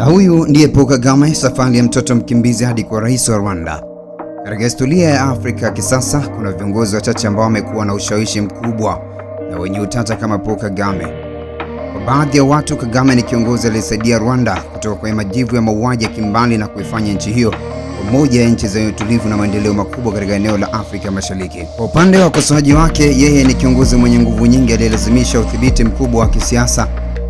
Na huyu ndiye Paul Kagame, safari ya mtoto mkimbizi hadi kwa rais wa Rwanda. Katika historia ya Afrika ya kisasa, kuna viongozi wachache ambao wamekuwa na ushawishi mkubwa na wenye utata kama Paul Kagame. Kwa baadhi ya watu, Kagame ni kiongozi aliyesaidia Rwanda kutoka kwenye majivu ya mauaji ya kimbali na kuifanya nchi hiyo moja ya nchi zenye utulivu na maendeleo makubwa katika eneo la Afrika Mashariki. Kwa upande wa wakosoaji wake, yeye ni kiongozi mwenye nguvu nyingi aliyelazimisha udhibiti mkubwa wa kisiasa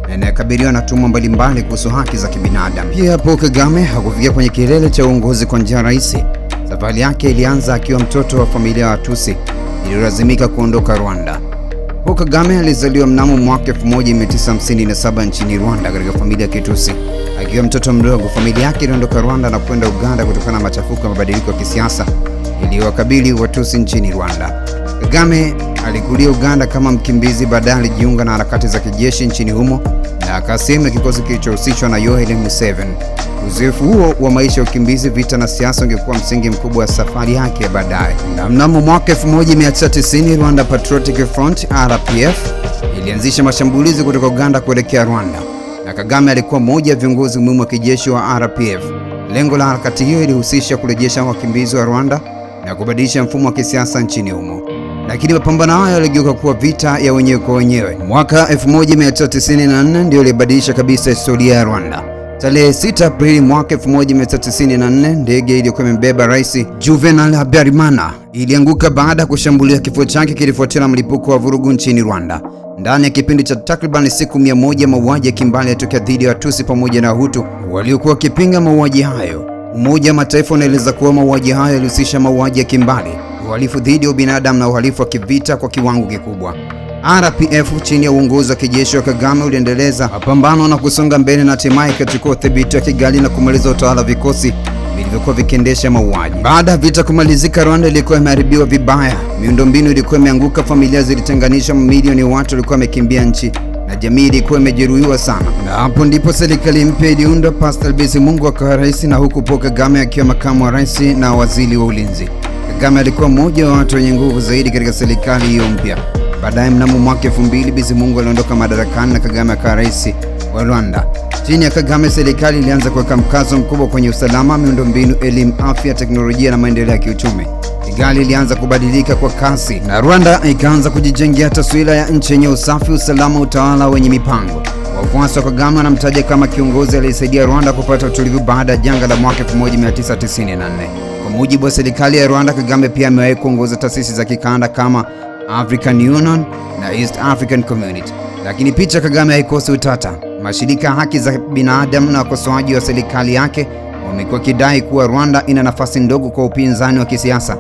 na anayekabiliwa na tuhuma mbalimbali kuhusu haki za kibinadamu. Pia Paul Kagame hakufikia kwenye kilele cha uongozi kwa njia rahisi. Safari yake ilianza akiwa mtoto wa familia ya Watusi iliyolazimika kuondoka Rwanda. Paul Kagame alizaliwa mnamo mwaka 1957 nchini Rwanda katika familia ya Kitusi. Akiwa mtoto mdogo, familia yake iliondoka Rwanda na kwenda Uganda kutokana na machafuko ya mabadiliko ya kisiasa iliyowakabili Watusi nchini Rwanda. Kagame alikulia Uganda kama mkimbizi, baadaye alijiunga na harakati za kijeshi nchini humo na akasema kikosi kilichohusishwa na Yoweri Museveni. Uzoefu huo wa maisha ya ukimbizi, vita na siasa ungekuwa msingi mkubwa wa safari yake ya baadaye. Na mnamo mwaka 1990 Rwanda Patriotic Front RPF ilianzisha mashambulizi kutoka Uganda kuelekea Rwanda, na Kagame alikuwa mmoja wa viongozi muhimu wa kijeshi wa RPF. Lengo la harakati hiyo ilihusisha kurejesha wakimbizi wa Rwanda na kubadilisha mfumo wa kisiasa nchini humo. Lakini mapambano hayo yaligeuka kuwa vita ya wenyewe kwa wenyewe. Mwaka 1994 ndio ilibadilisha kabisa historia ya Rwanda. Tarehe 6 Aprili mwaka 1994, ndege iliyokuwa imebeba Rais Juvenal Habyarimana ilianguka baada ya kushambulia. Kifo chake kilifuatia na mlipuko wa vurugu nchini Rwanda. Ndani ya kipindi cha takriban siku 100, mauaji ya kimbali yalitokea dhidi ya Watusi pamoja na Wahutu waliokuwa wakipinga mauaji hayo. Umoja wa Mataifa unaeleza kuwa mauaji hayo yalihusisha mauaji ya kimbali, uhalifu dhidi ya ubinadamu na uhalifu wa kivita kwa kiwango kikubwa. RPF chini ya uongozi wa kijeshi wa Kagame uliendeleza mapambano na kusonga mbele na hatimaye ikachukua udhibiti wa Kigali na kumaliza utawala wa vikosi vilivyokuwa vikiendesha mauaji. Baada ya vita kumalizika, Rwanda ilikuwa imeharibiwa vibaya, miundombinu ilikuwa imeanguka, familia zilitenganishwa, mamilioni ya watu walikuwa wamekimbia nchi na jamii ilikuwa imejeruhiwa sana. Na hapo ndipo serikali mpya iliundwa. Pastor Bizimungu akawa rais, na huku Paul Kagame akiwa makamu wa rais na waziri wa ulinzi. Kagame alikuwa mmoja wa watu wenye nguvu zaidi katika serikali hiyo mpya. Baadaye mnamo mwaka 2000 Bizimungu aliondoka madarakani na Kagame akawa rais wa Rwanda. Chini ya Kagame, serikali ilianza kuweka mkazo mkubwa kwenye usalama, miundombinu, elimu, afya, teknolojia na maendeleo ya kiuchumi. Kigali ilianza kubadilika kwa kasi na Rwanda ikaanza kujijengea taswira ya nchi yenye usafi, usalama, utawala wenye mipango. Wafuasi wa Kagame wanamtaja kama kiongozi aliyesaidia Rwanda kupata utulivu baada ya janga la mwaka 1994. Kwa mujibu wa serikali ya Rwanda, Kagame pia amewahi kuongoza taasisi za kikanda kama African Union na East African Community. Lakini picha Kagame haikosi utata. Mashirika ya haki za binadamu na wakosoaji wa serikali yake wamekuwa kidai kuwa Rwanda ina nafasi ndogo kwa upinzani wa kisiasa,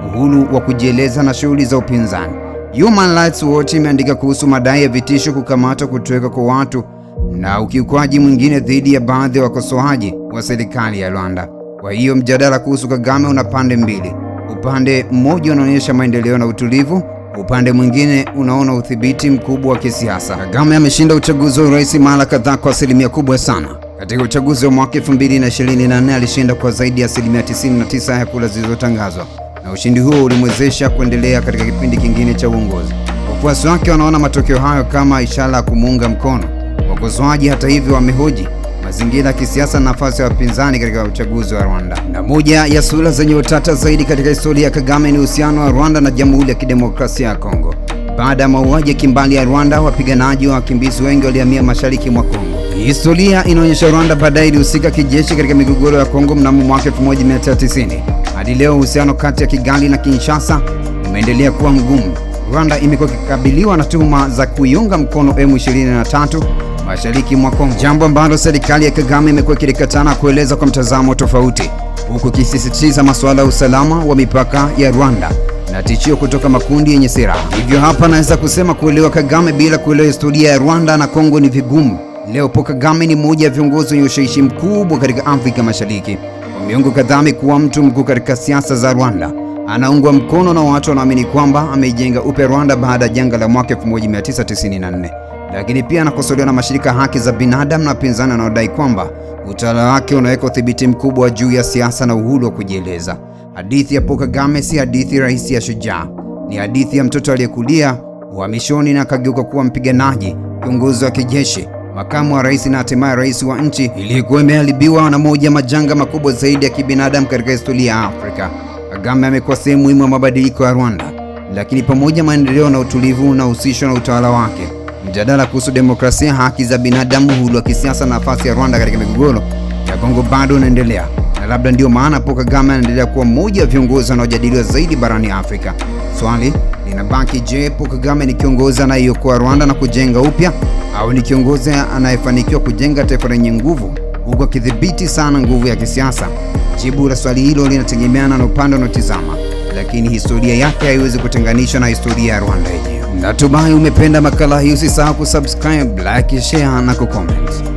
uhuru wa kujieleza na shughuli za upinzani. Human Rights Watch imeandika kuhusu madai ya vitisho, kukamatwa, kutoweka kwa watu na ukiukwaji mwingine dhidi ya baadhi ya wakosoaji wa serikali ya Rwanda. Kwa hiyo mjadala kuhusu Kagame una pande mbili. Upande mmoja unaonyesha maendeleo na utulivu, upande mwingine unaona udhibiti mkubwa wa kisiasa. Kagame ameshinda uchaguzi wa urais mara kadhaa kwa asilimia kubwa sana. Katika uchaguzi wa mwaka 2024 alishinda kwa zaidi ya asilimia 99 ya kura zilizotangazwa, na ushindi huo ulimwezesha kuendelea katika kipindi kingine cha uongozi. Wafuasi wake wanaona matokeo hayo kama ishara ya kumuunga mkono. Wakosoaji hata hivyo wamehoji mazingira ya kisiasa na nafasi ya wapinzani katika uchaguzi wa Rwanda. Na moja ya sura zenye utata zaidi katika historia ya Kagame ni uhusiano wa Rwanda na Jamhuri ya Kidemokrasia ya Kongo. Baada ya mauaji ya kimbali ya Rwanda, wapiganaji wa wakimbizi wengi walihamia mashariki mwa Kongo. Historia inaonyesha Rwanda baadaye ilihusika kijeshi katika migogoro ya Kongo mnamo mwaka 1990. Hadi leo uhusiano kati ya Kigali na Kinshasa umeendelea kuwa mgumu. Rwanda imekuwa ikikabiliwa na tuhuma za kuiunga mkono M23 mashariki mwa Kongo, jambo ambalo serikali ya Kagame imekuwa ikikatana kueleza kwa mtazamo tofauti, huku ikisisitiza masuala ya usalama wa mipaka ya Rwanda na tishio kutoka makundi yenye silaha. Hivyo hapa naweza kusema kuelewa Kagame bila kuelewa historia ya Rwanda na Kongo ni vigumu. Leo Paul Kagame ni mmoja wa viongozi wenye ushawishi mkubwa katika Afrika Mashariki. Kwa miongo kadhaa amekuwa mtu mkuu katika siasa za Rwanda. Anaungwa mkono na watu wanaamini kwamba ameijenga upya Rwanda baada ya janga la mwaka 1994. Lakini pia anakosolewa na mashirika ya haki za binadamu na wapinzani wanaodai kwamba utawala wake unaweka udhibiti mkubwa juu ya siasa na uhuru wa kujieleza. Hadithi ya Paul Kagame si hadithi rahisi ya shujaa. Ni hadithi ya mtoto aliyekulia uhamishoni na akageuka kuwa mpiganaji, kiongozi wa kijeshi, makamu wa rais na hatimaye rais wa nchi iliyokuwa imeharibiwa na moja majanga makubwa zaidi ya kibinadamu katika historia ya Afrika. Kagame amekuwa sehemu muhimu ya mabadiliko ya Rwanda, lakini pamoja maendeleo na utulivu unahusishwa na utawala wake. Mjadala kuhusu demokrasia, haki za binadamu, uhuru wa kisiasa na nafasi ya Rwanda katika migogoro ya Kongo bado unaendelea, na labda ndio maana Paul Kagame anaendelea kuwa mmoja wa viongozi wanaojadiliwa zaidi barani Afrika. Swali linabaki, je, Paul Kagame ni kiongozi anayeokoa Rwanda na kujenga upya, au ni kiongozi anayefanikiwa kujenga taifa lenye nguvu huku akidhibiti sana nguvu ya kisiasa? Jibu la swali hilo linategemeana na upande unaotizama, lakini historia yake haiwezi kutenganishwa na historia ya Rwanda yenyewe. Natumai umependa makala hii. Usisahau kusubscribe, like, share na kucomment.